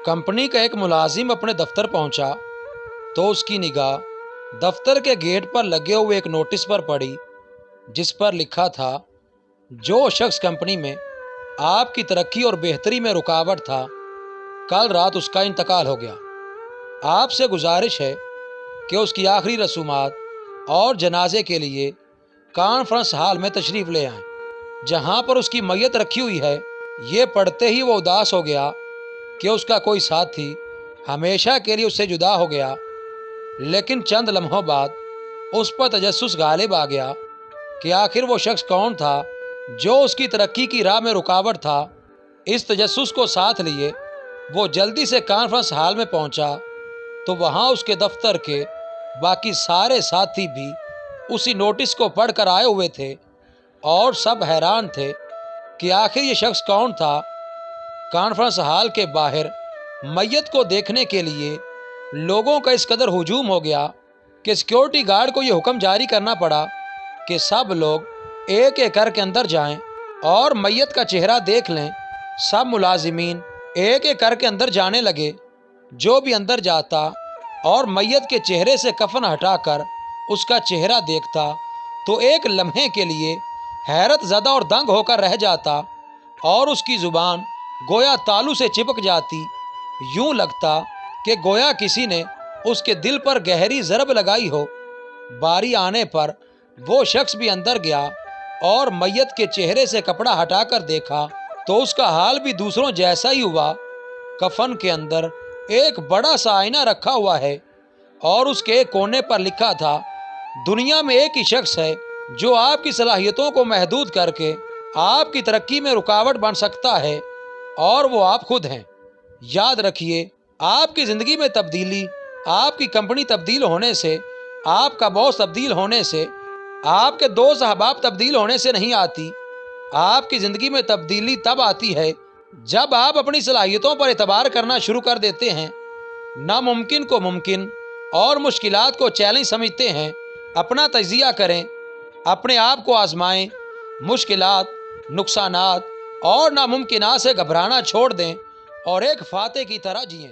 Company का एक मुलाजिम अपने दफ्तर पहुंचा तो उसकी निगाह दफ्तर के गेट पर लगे हुए एक नोटिस पर पड़ी, जिस पर लिखा था, जो शख्स कंपनी में आपकी तरक्की और बेहतरी में रुकावट था, कल रात उसका इंतकाल हो गया। आपसे गुजारिश है कि उसकी आखिरी रसूमात और जनाजे के लिए कॉन्फ्रेंस हॉल में तशरीफ़ ले आएं, जहां पर उसकी मैयत रखी हुई है। ये पढ़ते ही वो उदास हो गया कि उसका कोई साथी हमेशा के लिए उससे जुदा हो गया। लेकिन चंद लम्हों बाद उस पर तजस्सुस गालिब आ गया कि आखिर वो शख्स कौन था जो उसकी तरक्की की राह में रुकावट था। इस तजस्सुस को साथ लिए वो जल्दी से कॉन्फ्रेंस हॉल में पहुंचा तो वहां उसके दफ्तर के बाकी सारे साथी भी उसी नोटिस को पढ़कर आए हुए थे और सब हैरान थे कि आखिर ये शख्स कौन था। कॉन्फ्रेंस हॉल के बाहर मैयत को देखने के लिए लोगों का इस कदर हुजूम हो गया कि सिक्योरिटी गार्ड को ये हुक्म जारी करना पड़ा कि सब लोग एक एक करके अंदर जाएं और मैयत का चेहरा देख लें। सब मुलाजिमीन एक एक करके अंदर जाने लगे। जो भी अंदर जाता और मैयत के चेहरे से कफन हटाकर उसका चेहरा देखता तो एक लम्हे के लिए हैरत ज़दा और दंग होकर रह जाता और उसकी ज़ुबान गोया तालू से चिपक जाती। यूं लगता कि गोया किसी ने उसके दिल पर गहरी ज़रब लगाई हो। बारी आने पर वो शख्स भी अंदर गया और मैयत के चेहरे से कपड़ा हटाकर देखा तो उसका हाल भी दूसरों जैसा ही हुआ। कफन के अंदर एक बड़ा सा आईना रखा हुआ है और उसके एक कोने पर लिखा था, दुनिया में एक ही शख्स है जो आपकी सलाहियतों को महदूद करके आपकी तरक्की में रुकावट बन सकता है, और वो आप खुद हैं। याद रखिए, आपकी ज़िंदगी में तब्दीली आपकी कंपनी तब्दील होने से, आपका बॉस तब्दील होने से, आपके दोस्त अहबाब तब्दील होने से नहीं आती। आपकी ज़िंदगी में तब्दीली तब आती है जब आप अपनी सलाहियतों पर एतबार करना शुरू कर देते हैं, नामुमकिन को मुमकिन और मुश्किलात को चैलेंज समझते हैं। अपना तजिया करें, अपने आप को आजमाएं, मुश्किलात, नुकसानात और नामुमकिनात से घबराना छोड़ दें और एक फाते की तरह जिएं।